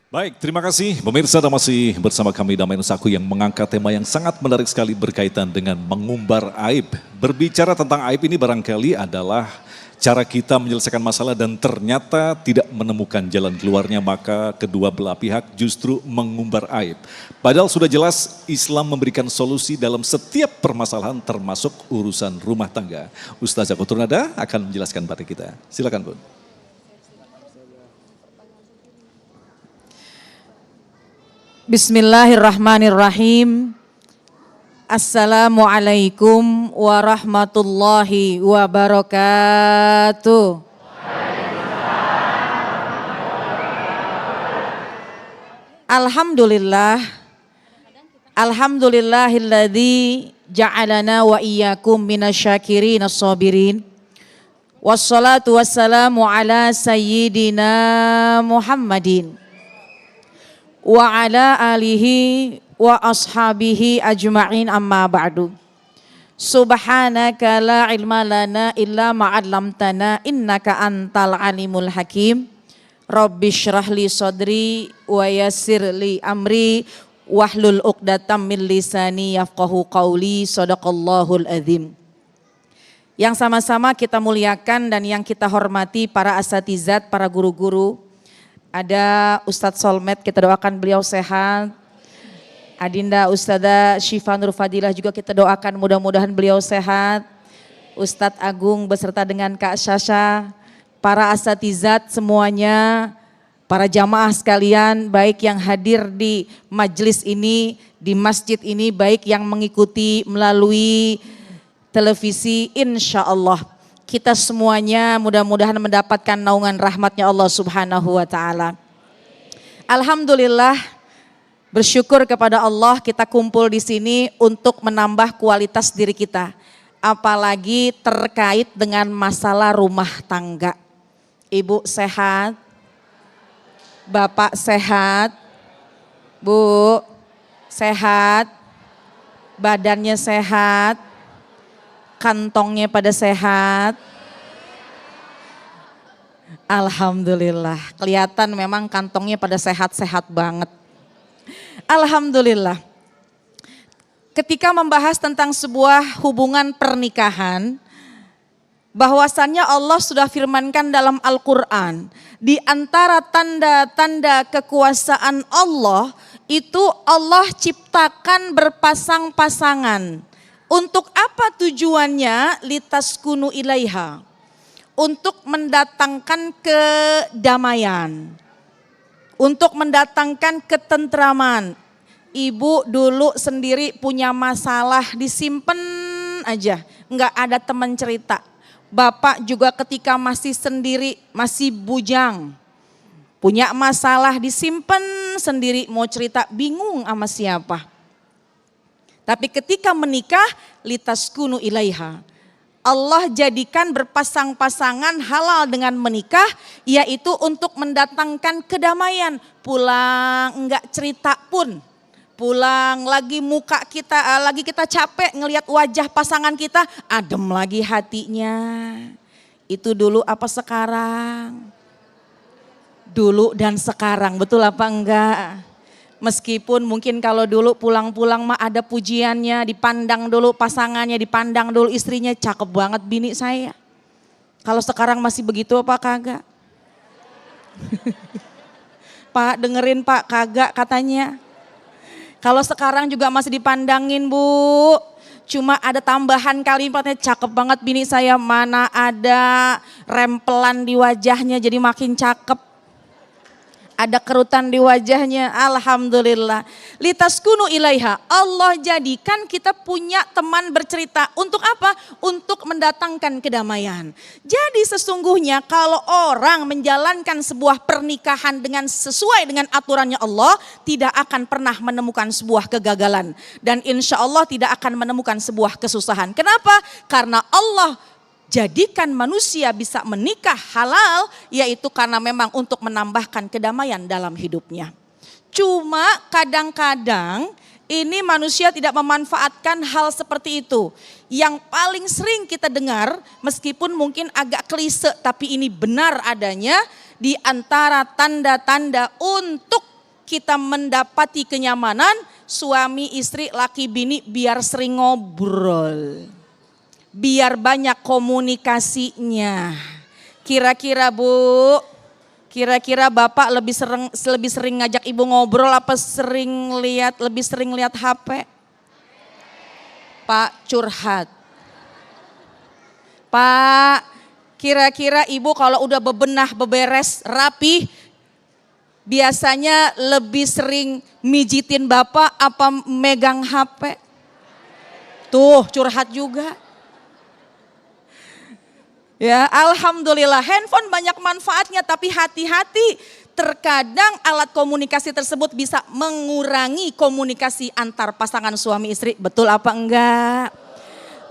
Baik, terima kasih pemirsa, dan masih bersama kami Damai Nusaku yang mengangkat tema yang sangat menarik sekali berkaitan dengan mengumbar aib. Berbicara tentang aib ini barangkali adalah cara kita menyelesaikan masalah dan ternyata tidak menemukan jalan keluarnya, maka kedua belah pihak justru mengumbar aib. Padahal sudah jelas Islam memberikan solusi dalam setiap permasalahan termasuk urusan rumah tangga. Ustazah Koturnada akan menjelaskan pada kita. Silakan, Bun. Bismillahirrahmanirrahim. Assalamualaikum warahmatullahi wabarakatuh. Alhamdulillah. Alhamdulillahilladzi ja'alana wa iyyakum minasyakirin as-sabirin. Wassalatu wassalamu ala sayyidina Muhammadin wa ala alihi wa ashabihi ajma'in, amma ba'du. Subhanaka la ilma lana illa ma'allamtana innaka antal alimul hakim. Rabbi syrah li sadri wa yassir li amri wahlul uqdatam min lisani yafqahu qawli. Sadaqallahul azim. Yang sama-sama kita muliakan dan yang kita hormati para asatizat, para guru-guru. Ada Ustadz Solmed, kita doakan beliau sehat. Adinda Ustadzah Syifa Nur Fadilah juga kita doakan mudah-mudahan beliau sehat. Ustadz Agung beserta dengan Kak Syasha, para asatizat semuanya, para jamaah sekalian, baik yang hadir di majelis ini, di masjid ini, baik yang mengikuti melalui televisi, insya Allah kita semuanya mudah-mudahan mendapatkan naungan rahmatnya Allah Subhanahu wa ta'ala. Alhamdulillah, bersyukur kepada Allah kita kumpul di sini untuk menambah kualitas diri kita. Apalagi terkait dengan masalah rumah tangga. Ibu sehat? Bapak sehat? Bu sehat? Badannya sehat? Kantongnya pada sehat? Alhamdulillah, kelihatan memang kantongnya pada sehat-sehat banget. Alhamdulillah. Ketika membahas tentang sebuah hubungan pernikahan, bahwasannya Allah sudah firmankan dalam Al-Quran, di antara tanda-tanda kekuasaan Allah, itu Allah ciptakan berpasang-pasangan. Untuk apa tujuannya? Litaskunu ilaiha. Untuk mendatangkan kedamaian. Untuk mendatangkan ketentraman. Ibu dulu sendiri punya masalah, disimpan aja. Enggak ada teman cerita. Bapak juga ketika masih sendiri, masih bujang. Punya masalah, disimpan sendiri, mau cerita bingung sama siapa. Tapi ketika menikah, litaskunu ilaiha. Allah jadikan berpasang-pasangan halal dengan menikah, yaitu untuk mendatangkan kedamaian. Pulang enggak cerita pun. Pulang lagi muka kita, lagi kita capek ngelihat wajah pasangan kita, adem lagi hatinya. Itu dulu apa sekarang? Dulu dan sekarang, betul apa enggak? Meskipun mungkin kalau dulu pulang-pulang mah ada pujiannya, dipandang dulu pasangannya, dipandang dulu istrinya, cakep banget bini saya. Kalau sekarang masih begitu apa kagak? Pak dengerin Pak, kagak katanya. Kalau sekarang juga masih dipandangin Bu, cuma ada tambahan kalimatnya, cakep banget bini saya, mana ada rempelan di wajahnya jadi makin cakep. Ada kerutan di wajahnya, alhamdulillah. Litaskunu ilaiha, Allah jadikan kita punya teman bercerita. Untuk apa? Untuk mendatangkan kedamaian. Jadi sesungguhnya kalau orang menjalankan sebuah pernikahan dengan sesuai dengan aturannya Allah, tidak akan pernah menemukan sebuah kegagalan. Dan insya Allah tidak akan menemukan sebuah kesusahan. Kenapa? Karena Allah jadikan manusia bisa menikah halal, yaitu karena memang untuk menambahkan kedamaian dalam hidupnya. Cuma kadang-kadang ini manusia tidak memanfaatkan hal seperti itu. Yang paling sering kita dengar, meskipun mungkin agak klise, tapi ini benar adanya, di antara tanda-tanda untuk kita mendapati kenyamanan, suami, istri, laki, bini biar sering ngobrol. Biar banyak komunikasinya. Kira-kira Bu, kira-kira Bapak lebih sering ngajak Ibu ngobrol apa lebih sering lihat HP? Pak curhat. Pak, kira-kira Ibu kalau udah bebenah, beberes, rapi, biasanya lebih sering mijitin Bapak apa megang HP? Tuh curhat juga. Ya, alhamdulillah handphone banyak manfaatnya, tapi hati-hati. Terkadang alat komunikasi tersebut bisa mengurangi komunikasi antar pasangan suami istri. Betul apa enggak?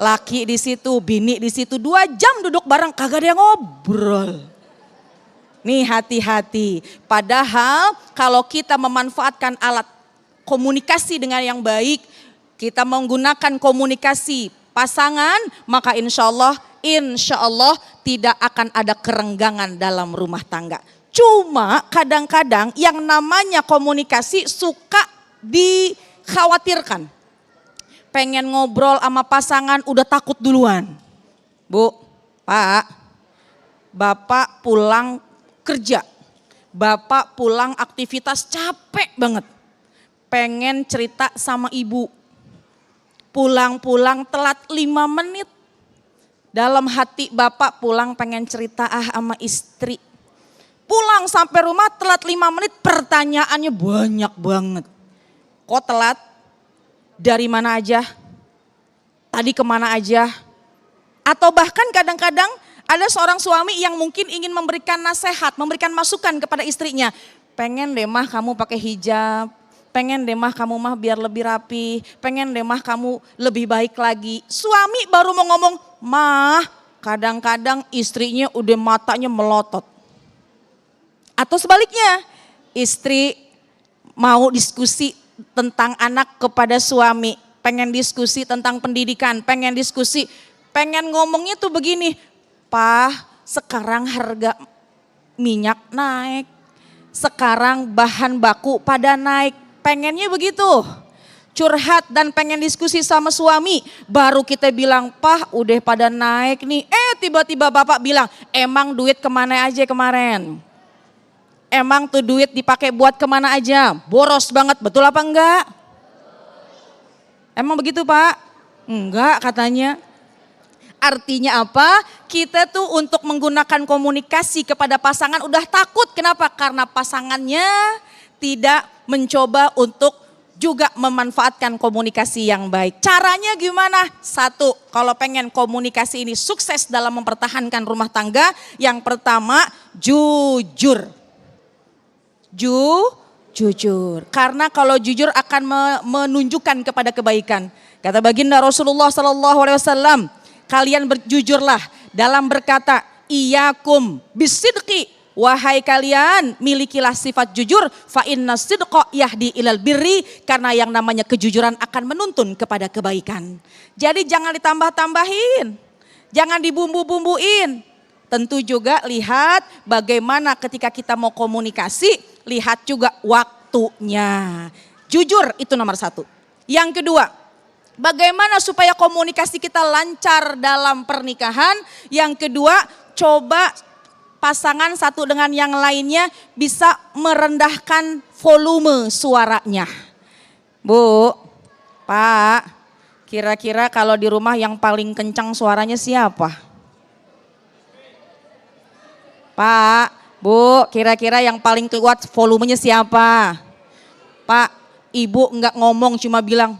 Laki di situ, bini di situ, 2 jam duduk bareng kagak ada yang ngobrol. Nih hati-hati. Padahal kalau kita memanfaatkan alat komunikasi dengan yang baik, kita menggunakan komunikasi pasangan, maka insya Allah tidak akan ada kerenggangan dalam rumah tangga. Cuma kadang-kadang yang namanya komunikasi suka dikhawatirkan. Pengen ngobrol sama pasangan udah takut duluan. Bu, Pak, Bapak pulang kerja, Bapak pulang aktivitas capek banget. Pengen cerita sama Ibu. Pulang-pulang telat 5 menit. Dalam hati Bapak pulang pengen cerita sama istri. Pulang sampai rumah telat 5 menit, pertanyaannya banyak banget. Kok telat? Dari mana aja? Tadi kemana aja? Atau bahkan kadang-kadang ada seorang suami yang mungkin ingin memberikan nasihat, memberikan masukan kepada istrinya. Pengen deh mah kamu pakai hijab, pengen deh mah kamu mah biar lebih rapi, pengen deh mah kamu lebih baik lagi. Suami baru mau ngomong, mah kadang-kadang istrinya udah matanya melotot. Atau sebaliknya, istri mau diskusi tentang anak kepada suami, pengen diskusi tentang pendidikan, pengen ngomongnya tuh begini, Pak, sekarang harga minyak naik, sekarang bahan baku pada naik, pengennya begitu. Curhat dan pengen diskusi sama suami, baru kita bilang, Pak udah pada naik nih, tiba-tiba Bapak bilang, emang duit kemana aja kemarin? Emang tuh duit dipakai buat kemana aja? Boros banget, betul apa enggak? Emang begitu Pak? Enggak katanya. Artinya apa? Kita tuh untuk menggunakan komunikasi kepada pasangan udah takut. Kenapa? Karena pasangannya tidak mencoba untuk juga memanfaatkan komunikasi yang baik. Caranya gimana? 1, kalau pengen komunikasi ini sukses dalam mempertahankan rumah tangga, yang pertama jujur. Jujur. Karena kalau jujur akan menunjukkan kepada kebaikan. Kata baginda Rasulullah SAW, kalian berjujurlah dalam berkata, iyakum bisidqi, wahai kalian milikilah sifat jujur, fa inna sidqa yahdi ilal birri, karena yang namanya kejujuran akan menuntun kepada kebaikan. Jadi jangan ditambah-tambahin, jangan dibumbu-bumbuin. Tentu juga lihat bagaimana ketika kita mau komunikasi, lihat juga waktunya. Jujur itu nomor 1. Yang kedua, bagaimana supaya komunikasi kita lancar dalam pernikahan. Yang kedua, coba pasangan satu dengan yang lainnya bisa merendahkan volume suaranya. Bu, Pak, kira-kira kalau di rumah yang paling kencang suaranya siapa? Pak, Bu, kira-kira yang paling kuat volumenya siapa? Pak, Ibu enggak ngomong cuma bilang.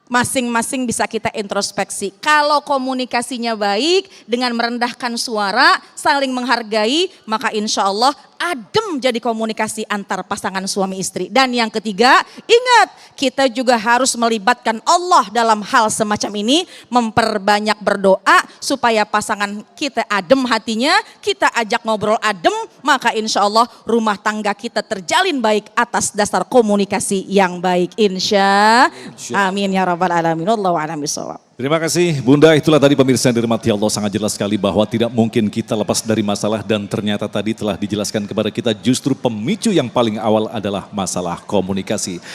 Masing-masing bisa kita introspeksi. Kalau komunikasinya baik dengan merendahkan suara, saling menghargai, maka insya Allah adem jadi komunikasi antar pasangan suami istri. Dan yang ketiga, ingat kita juga harus melibatkan Allah dalam hal semacam ini, memperbanyak berdoa supaya pasangan kita adem hatinya, kita ajak ngobrol adem, maka insya Allah rumah tangga kita terjalin baik atas dasar komunikasi yang baik. Amin ya rabbal alamin. Wallahu a'lam bishawab. Terima kasih Bunda, itulah tadi pemirsa yang dirahmati Allah, sangat jelas sekali bahwa tidak mungkin kita lepas dari masalah dan ternyata tadi telah dijelaskan kepada kita justru pemicu yang paling awal adalah masalah komunikasi.